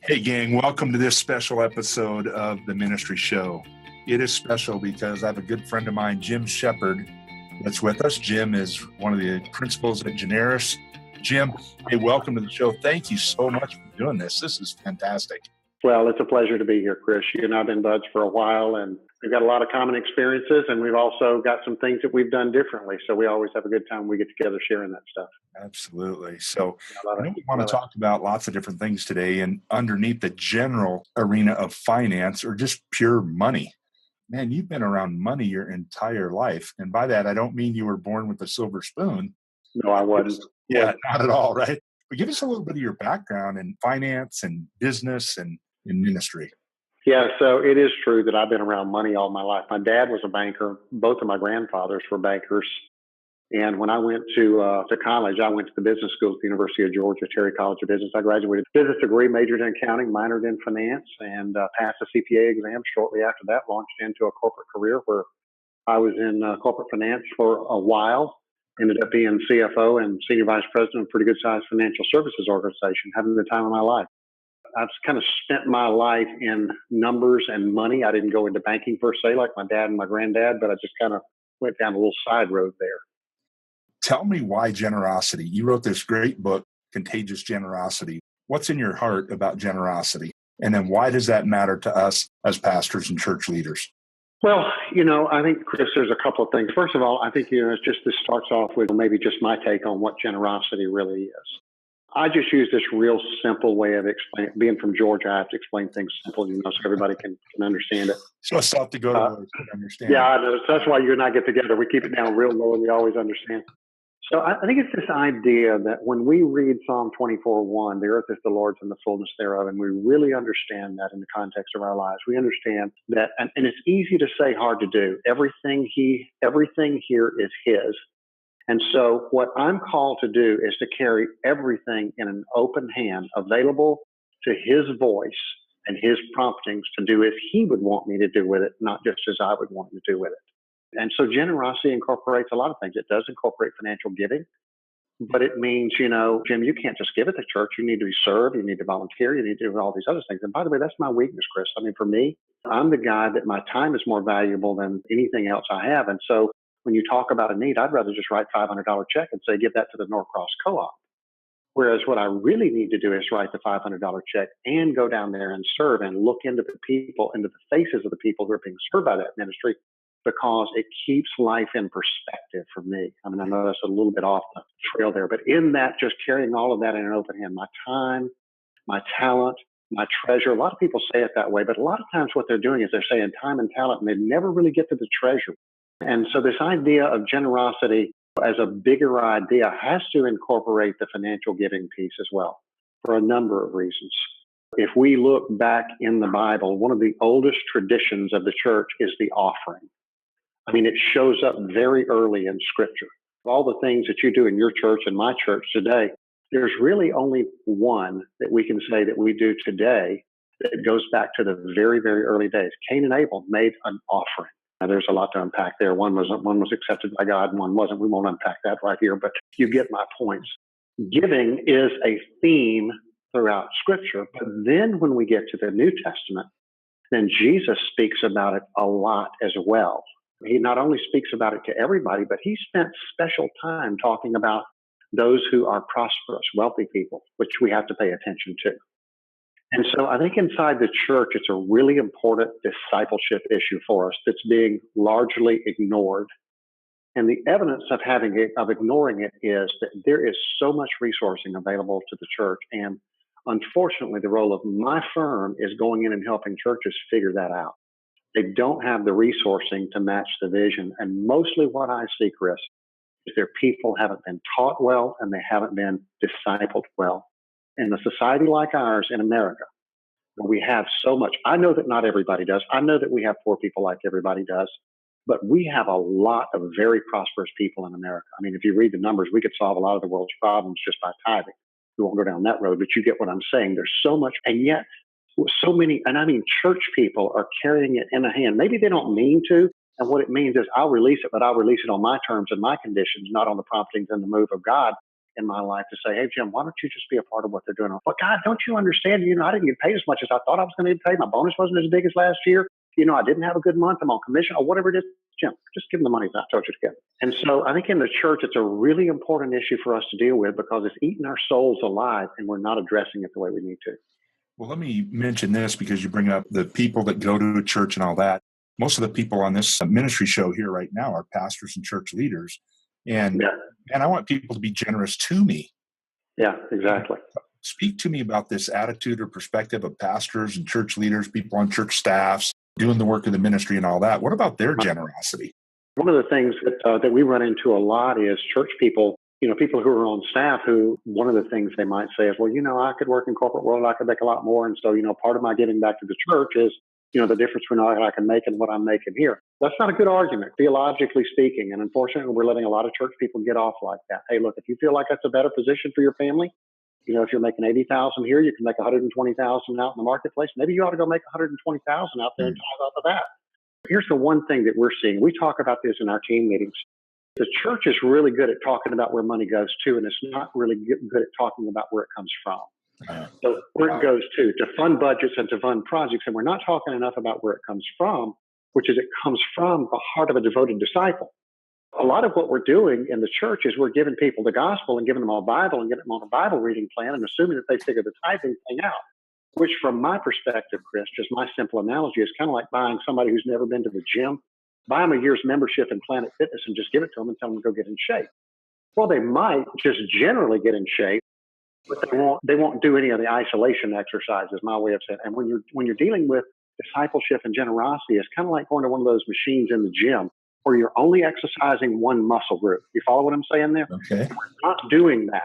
Hey, gang, welcome to this special episode of the Ministry Show. It is special because I have a good friend of mine, Jim Sheppard, that's with us. Jim is one of the principals at Generis. Jim, hey, welcome to the show. Thank you so much for doing this. This is fantastic. Well, it's a pleasure to be here, Chris. You and I have been buds for a while, and we've got a lot of common experiences, and we've also got some things that we've done differently. So we always have a good time when we get together sharing that stuff. Absolutely. So I know we want to talk about lots of different things today, and underneath the general arena of finance or just pure money. Man, you've been around money your entire life. And by that, I don't mean you were born with a silver spoon. No, I wasn't. Yeah, not at all, right? But give us a little bit of your background in finance and business and in ministry. Yeah, so it is true that I've been around money all my life. My dad was a banker. Both of my grandfathers were bankers. And when I went to college, I went to the business school at the University of Georgia, Terry College of Business. I graduated business degree, majored in accounting, minored in finance, and passed the CPA exam. Shortly after that, launched into a corporate career where I was in corporate finance for a while. Ended up being CFO and senior vice president of a pretty good-sized financial services organization, having the time of my life. I've kind of spent my life in numbers and money. I didn't go into banking per se like my dad and my granddad, but I just kind of went down a little side road there. Tell me why generosity. You wrote this great book, Contagious Generosity. What's in your heart about generosity? And then why does that matter to us as pastors and church leaders? Well, I think, Chris, there's a couple of things. First of all, I think, it's just this starts off with maybe just my take on what generosity really is. I just use this real simple way of explaining. Being from Georgia, I have to explain things simple, so everybody can understand it. So it's tough to go to understand. Yeah, I know. So that's why you and I get together. We keep it down real low, and we always understand. So I think it's this idea that when we read Psalm 24:1, the earth is the Lord's and the fullness thereof, and we really understand that in the context of our lives. We understand that, and it's easy to say, hard to do. Everything here is His. And so what I'm called to do is to carry everything in an open hand, available to His voice and His promptings to do as He would want me to do with it, not just as I would want to do with it. And so generosity incorporates a lot of things. It does incorporate financial giving, but it means, Jim, you can't just give at the church. You need to be served. You need to volunteer. You need to do all these other things. And by the way, that's my weakness, Chris. I mean, for me, I'm the guy that my time is more valuable than anything else I have. And so when you talk about a need, I'd rather just write $500 check and say, give that to the Norcross Co-op. Whereas what I really need to do is write the $500 check and go down there and serve and look into the people, into the faces of the people who are being served by that ministry, because it keeps life in perspective for me. I mean, I know that's a little bit off the trail there, but in that, just carrying all of that in an open hand, my time, my talent, my treasure. A lot of people say it that way, but a lot of times what they're doing is they're saying time and talent, and they never really get to the treasure. And so this idea of generosity as a bigger idea has to incorporate the financial giving piece as well, for a number of reasons. If we look back in the Bible, one of the oldest traditions of the church is the offering. I mean, it shows up very early in Scripture. All the things that you do in your church and my church today, there's really only one that we can say that we do today that goes back to the very, very early days. Cain and Abel made an offering. Now, there's a lot to unpack there. One was accepted by God and one wasn't. We won't unpack that right here, but you get my points. Giving is a theme throughout Scripture. But then when we get to the New Testament, then Jesus speaks about it a lot as well. He not only speaks about it to everybody, but he spent special time talking about those who are prosperous, wealthy people, which we have to pay attention to. And so I think inside the church, it's a really important discipleship issue for us that's being largely ignored. And the evidence of ignoring it is that there is so much resourcing available to the church. And unfortunately, the role of my firm is going in and helping churches figure that out. They don't have the resourcing to match the vision. And mostly what I see, Chris, is their people haven't been taught well and they haven't been discipled well. In a society like ours in America, where we have so much, I know that not everybody does. I know that we have poor people like everybody does, but we have a lot of very prosperous people in America. I mean, if you read the numbers, we could solve a lot of the world's problems just by tithing. We won't go down that road, but you get what I'm saying. There's so much, and yet so many, and I mean church people are carrying it in a hand. Maybe they don't mean to, and what it means is I'll release it, but I'll release it on my terms and my conditions, not on the promptings and the move of God. in my life to say, hey, Jim, why don't you just be a part of what they're doing? But God, don't you understand? I didn't get paid as much as I thought I was going to get paid. My bonus wasn't as big as last year. I didn't have a good month. I'm on commission or whatever it is. Jim, just give them the money that I told you to get. And so I think in the church, it's a really important issue for us to deal with because it's eating our souls alive and we're not addressing it the way we need to. Well, let me mention this because you bring up the people that go to a church and all that. Most of the people on this ministry show here right now are pastors and church leaders. And I want people to be generous to me. Yeah, exactly. Speak to me about this attitude or perspective of pastors and church leaders, people on church staffs, doing the work of the ministry and all that. What about their generosity? One of the things that we run into a lot is church people, people who are on staff who one of the things they might say is, well, I could work in corporate world, I could make a lot more. And so, part of my giving back to the church is, the difference between what I can make and what I'm making here. That's not a good argument, theologically speaking. And unfortunately, we're letting a lot of church people get off like that. Hey, look, if you feel like that's a better position for your family, if you're making 80,000 here, you can make 120,000 out in the marketplace. Maybe you ought to go make 120,000 out there and tithe off of that. Here's the one thing that we're seeing. We talk about this in our team meetings. The church is really good at talking about where money goes to, and it's not really good at talking about where it comes from. So where it goes to fund budgets and to fund projects. And we're not talking enough about where it comes from, which is it comes from the heart of a devoted disciple. A lot of what we're doing in the church is we're giving people the gospel and giving them a Bible and getting them on a Bible reading plan and assuming that they figure the tithing thing out, which from my perspective, Chris, just my simple analogy is kind of like buying somebody who's never been to the gym, buy them a year's membership in Planet Fitness and just give it to them and tell them to go get in shape. Well, they might just generally get in shape, but they won't do any of the isolation exercises, my way of saying it. And when you're dealing with discipleship and generosity, it's kind of like going to one of those machines in the gym where you're only exercising one muscle group. You follow what I'm saying there? Okay. We're not doing that.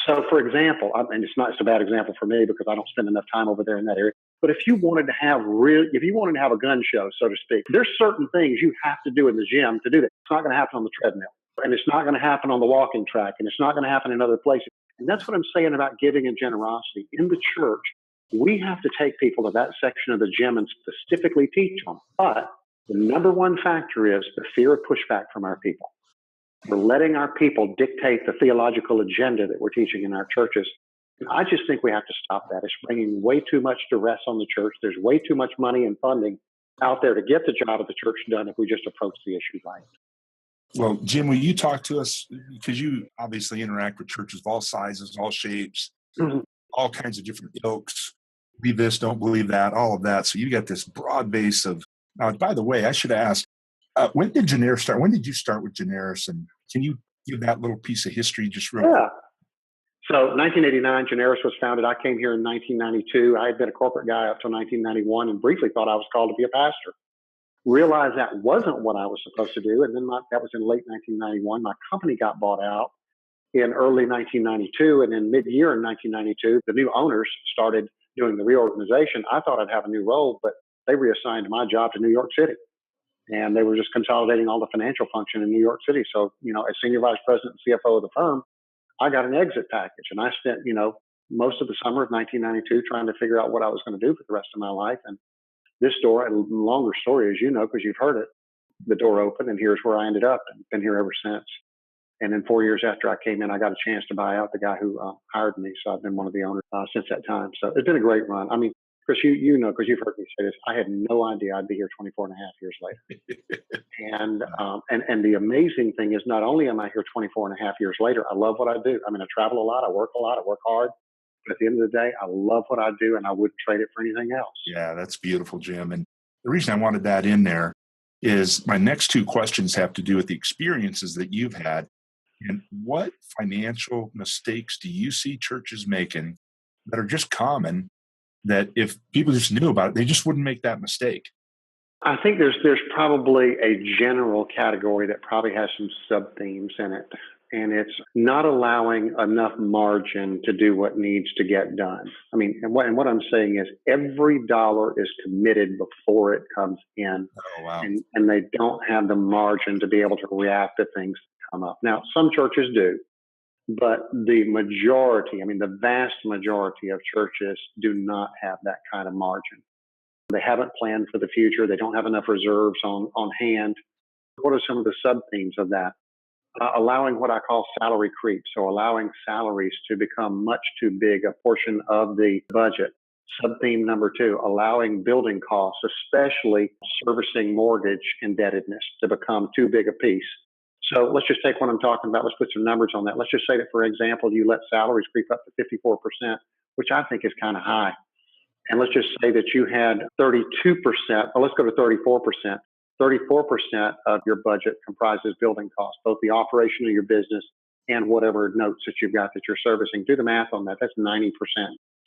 So, for example, and it's a bad example for me because I don't spend enough time over there in that area. But if you wanted to have a gun show, so to speak, there's certain things you have to do in the gym to do that. It's not going to happen on the treadmill, and it's not going to happen on the walking track, and it's not going to happen in other places. And that's what I'm saying about giving and generosity. In the church, we have to take people to that section of the gym and specifically teach them. But the number one factor is the fear of pushback from our people. We're letting our people dictate the theological agenda that we're teaching in our churches. And I just think we have to stop that. It's bringing way too much duress on the church. There's way too much money and funding out there to get the job of the church done if we just approach the issue right. Well, Jim, will you talk to us, because you obviously interact with churches of all sizes, all shapes, all kinds of different ilks, believe this, don't believe that, all of that. So you got this broad base of, now, by the way, I should ask, when did Generis start? When did you start with Generis? And can you give that little piece of history just real quick? So 1989, Generis was founded. I came here in 1992. I had been a corporate guy up till 1991 and briefly thought I was called to be a pastor. Realized that wasn't what I was supposed to do. And then that was in late 1991. My company got bought out in early 1992. And in mid-year in 1992, the new owners started doing the reorganization. I thought I'd have a new role, but they reassigned my job to New York City. And they were just consolidating all the financial function in New York City. So, as senior vice president and CFO of the firm, I got an exit package. And I spent, most of the summer of 1992 trying to figure out what I was going to do for the rest of my life. And this door, a longer story, as you know, because you've heard it, the door opened and here's where I ended up and been here ever since. And then 4 years after I came in, I got a chance to buy out the guy who hired me. So I've been one of the owners since that time. So it's been a great run. I mean, Chris, you know, because you've heard me say this, I had no idea I'd be here 24 and a half years later. And the amazing thing is not only am I here 24 and a half years later, I love what I do. I mean, I travel a lot, I work a lot, I work hard. But at the end of the day, I love what I do and I wouldn't trade it for anything else. Yeah, that's beautiful, Jim. And the reason I wanted that in there is my next two questions have to do with the experiences that you've had. And what financial mistakes do you see churches making that are just common, that if people just knew about it, they just wouldn't make that mistake? I think there's probably a general category that probably has some sub-themes in it. And it's not allowing enough margin to do what needs to get done. I mean, and what I'm saying is every dollar is committed before it comes in. Oh, wow. And they don't have the margin to be able to react to things that come up. Now, some churches do, but the majority, I mean, the vast majority of churches do not have that kind of margin. They haven't planned for the future. They don't have enough reserves on hand. What are some of the sub-themes of that? allowing what I call salary creep. So allowing salaries to become much too big a portion of the budget. Sub-theme number 2, allowing building costs, especially servicing mortgage indebtedness, to become too big a piece. So let's just take what I'm talking about. Let's put some numbers on that. Let's just say that, for example, you let salaries creep up to 54%, which I think is kind of high. And let's just say that you had 32%, or let's go to 34%. 34% of your budget comprises building costs, both the operation of your business and whatever notes that you've got that you're servicing. Do the math on that. That's 90%.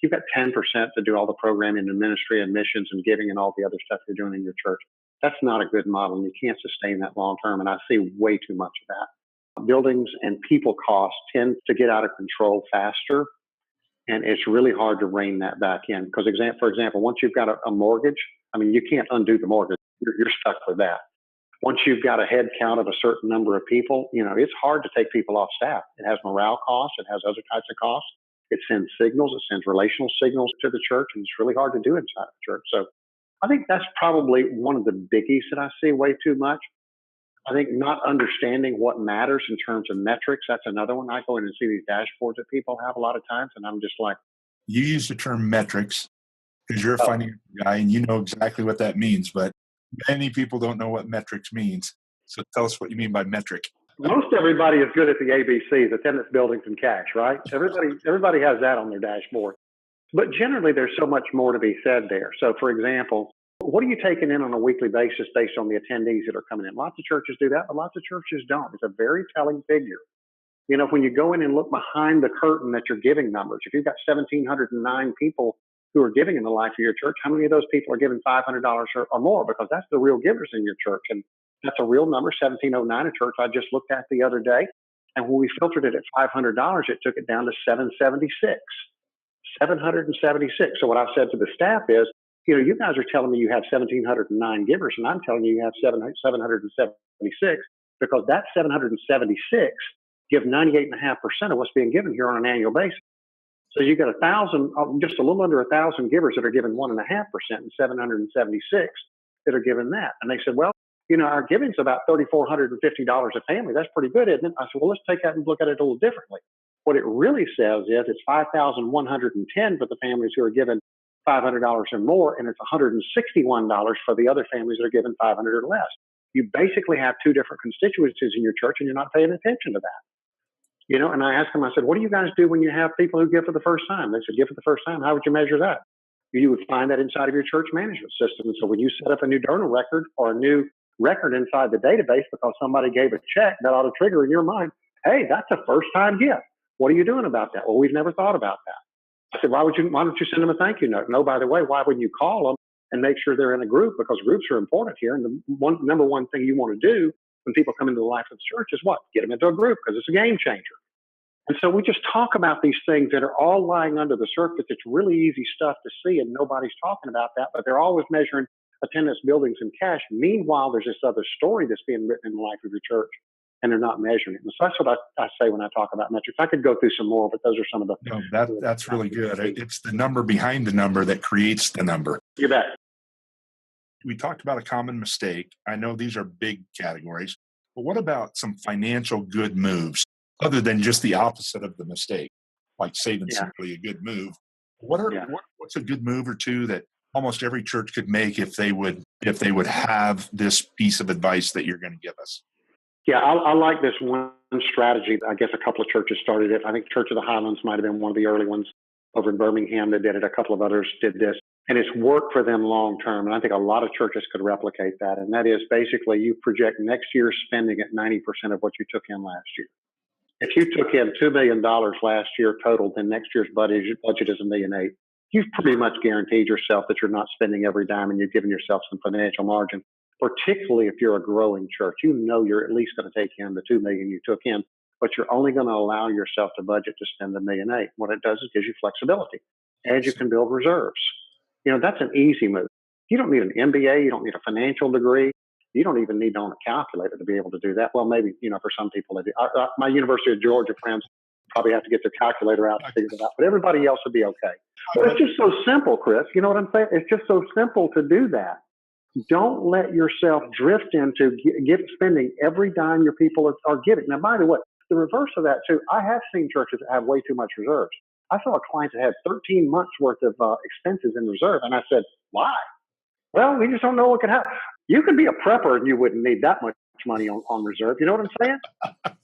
You've got 10% to do all the programming and ministry and missions and giving and all the other stuff you're doing in your church. That's not a good model, and you can't sustain that long term. And I see way too much of that. Buildings and people costs tend to get out of control faster, and it's really hard to rein that back in. Because, for example, once you've got a mortgage, I mean, you can't undo the mortgage. You're stuck with that. Once you've got a head count of a certain number of people, it's hard to take people off staff. It has morale costs. It has other types of costs. It sends signals. It sends relational signals to the church, and it's really hard to do inside the church. So I think that's probably one of the biggies that I see way too much. I think not understanding what matters in terms of metrics, that's another one. I go in and see these dashboards that people have a lot of times, and I'm just like. You use the term metrics because you're a financial guy and you know exactly what that means, but many people don't know what metrics means. So tell us what you mean by metric. Most everybody is good at the ABCs, attendance, buildings, and cash, right? Everybody has that on their dashboard. But generally, there's so much more to be said there. So, for example, what are you taking in on a weekly basis based on the attendees that are coming in? Lots of churches do that, but lots of churches don't. It's a very telling figure. When you go in and look behind the curtain at your giving numbers, if you've got 1,709 people who are giving in the life of your church, how many of those people are giving $500 or more? Because that's the real givers in your church. And that's a real number, 1,709, a church I just looked at the other day. And when we filtered it at $500, it took it down to 776. 776. So what I've said to the staff is, you guys are telling me you have 1,709 givers, and I'm telling you you have 776, because that 776 give 98.5% of what's being given here on an annual basis. So you got 1,000, just a little under 1,000 givers that are given 1.5%, and 776 that are given that. And they said, well, our giving's about $3,450 a family. That's pretty good, isn't it? I said, well, let's take that and look at it a little differently. What it really says is it's $5,110 for the families who are given $500 or more, and it's $161 for the other families that are given $500 or less. You basically have two different constituencies in your church, and you're not paying attention to that. And I asked them, I said, what do you guys do when you have people who give for the first time? They said, give for the first time. How would you measure that? You would find that inside of your church management system. And so when you set up a new journal record or a new record inside the database because somebody gave a check, that ought to trigger in your mind, hey, that's a first-time gift. What are you doing about that? Well, we've never thought about that. I said, why don't you send them a thank you note? No, by the way, why wouldn't you call them and make sure they're in a group? Because groups are important here. And the number one thing you want to do when people come into the life of the church is what? Get them into a group, because it's a game changer. And so we just talk about these things that are all lying under the surface. It's really easy stuff to see, and nobody's talking about that, but they're always measuring attendance, buildings, and cash. Meanwhile, there's this other story that's being written in the life of your church, and they're not measuring it. And so that's what I say when I talk about metrics. I could go through some more, but those are some of the... No, that's really good. It's the number behind the number that creates the number. You bet. We talked about a common mistake. I know these are big categories, but what about some financial good moves other than just the opposite of the mistake, like saving simply a good move? What's a good move or two that almost every church could make if they would have this piece of advice that you're going to give us? Yeah, I like this one strategy. I guess a couple of churches started it. I think Church of the Highlands might have been one of the early ones over in Birmingham that did it. A couple of others did this. And it's worked for them long term. And I think a lot of churches could replicate that. And that is basically you project next year's spending at 90% of what you took in last year. If you took in $2 million last year total, then next year's budget is $1.8 million. You've pretty much guaranteed yourself that you're not spending every dime, and you've given yourself some financial margin, particularly if you're a growing church. You know you're at least going to take in the $2 million you took in, but you're only going to allow yourself to budget to spend $1.8 million. What it does is gives you flexibility, and you can build reserves. That's an easy move. You don't need an MBA. You don't need a financial degree. You don't even need to own a calculator to be able to do that. Well, maybe, for some people, they do. My University of Georgia friends probably have to get their calculator out to figure it out, but everybody else would be okay. But it's just so simple, Chris. You know what I'm saying? It's just so simple to do that. Don't let yourself drift into spending every dime your people are giving. Now, by the way, the reverse of that too, I have seen churches that have way too much reserves. I saw a client that had 13 months worth of expenses in reserve, and I said, why? Well, we just don't know what could happen. You could be a prepper and you wouldn't need that much money on reserve. You know what I'm saying?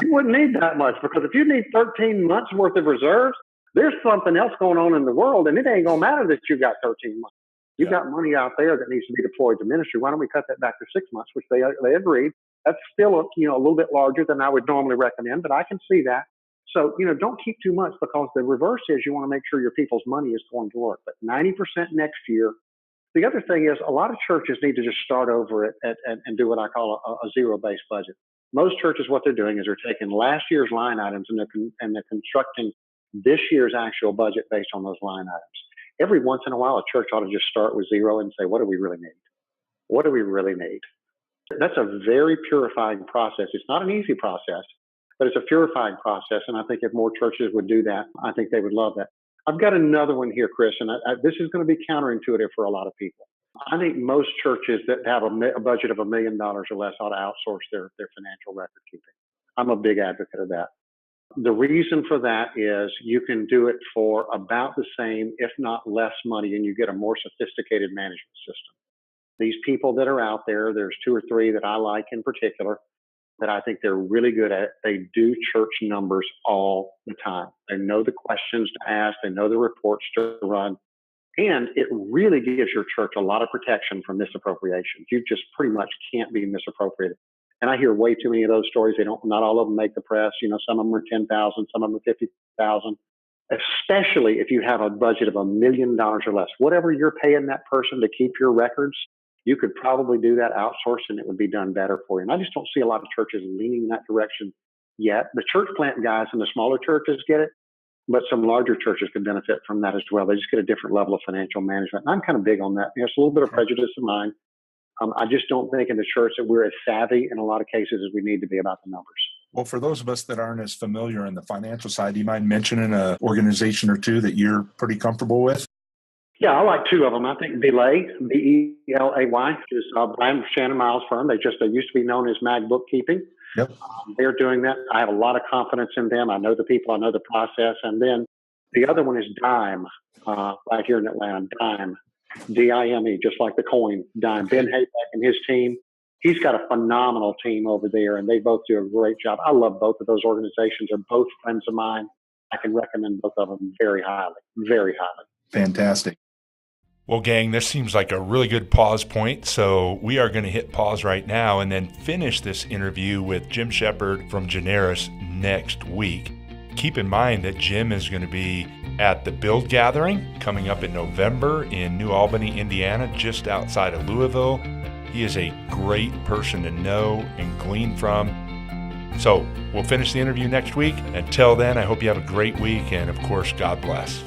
You wouldn't need that much, because if you need 13 months worth of reserves, there's something else going on in the world, and it ain't going to matter that you got 13 months. You've got money out there that needs to be deployed to ministry. Why don't we cut that back to 6 months, which they agreed. That's still a little bit larger than I would normally recommend, but I can see that. So, don't keep too much, because the reverse is you want to make sure your people's money is going to work. But 90% next year. The other thing is a lot of churches need to just start over and do what I call a zero-based budget. Most churches, what they're doing is they're taking last year's line items and they're constructing this year's actual budget based on those line items. Every once in a while, a church ought to just start with zero and say, what do we really need? What do we really need? That's a very purifying process. It's not an easy process, but it's a purifying process. And I think if more churches would do that, I think they would love that. I've got another one here, Chris, and this is going to be counterintuitive for a lot of people. I think most churches that have a budget of $1 million or less ought to outsource their financial record keeping. I'm a big advocate of that. The reason for that is you can do it for about the same, if not less money, and you get a more sophisticated management system. These people that are out there, there's 2 or 3 that I like in particular, that I think they're really good at. They do church numbers all the time. They know the questions to ask. They know the reports to run. And it really gives your church a lot of protection from misappropriations. You just pretty much can't be misappropriated. And I hear way too many of those stories. Not all of them make the press. Some of them are 10,000, some of them are 50,000. Especially if you have a budget of $1 million or less. Whatever you're paying that person to keep your records, you could probably do that outsourced and it would be done better for you. And I just don't see a lot of churches leaning in that direction yet. The church plant guys in the smaller churches get it, but some larger churches can benefit from that as well. They just get a different level of financial management. And I'm kind of big on that. It's a little bit of prejudice of mine. I just don't think in the church that we're as savvy in a lot of cases as we need to be about the numbers. Well, for those of us that aren't as familiar in the financial side, do you mind mentioning an organization or two that you're pretty comfortable with? Yeah, I like 2 of them. I think Belay, B-E-L-A-Y, is Brian Shannon Miles' firm. They used to be known as Mag Bookkeeping. Yep. They're doing that. I have a lot of confidence in them. I know the people. I know the process. And then the other one is Dime, right here in Atlanta. Dime, D-I-M-E, just like the coin, Dime. Ben Hayback and his team. He's got a phenomenal team over there, and they both do a great job. I love both of those organizations. They're both friends of mine. I can recommend both of them very highly, very highly. Fantastic. Well, gang, this seems like a really good pause point, so we are going to hit pause right now and then finish this interview with Jim Sheppard from Generis next week. Keep in mind that Jim is going to be at the Build Gathering coming up in November in New Albany, Indiana, just outside of Louisville. He is a great person to know and glean from. So we'll finish the interview next week. Until then, I hope you have a great week, and of course, God bless.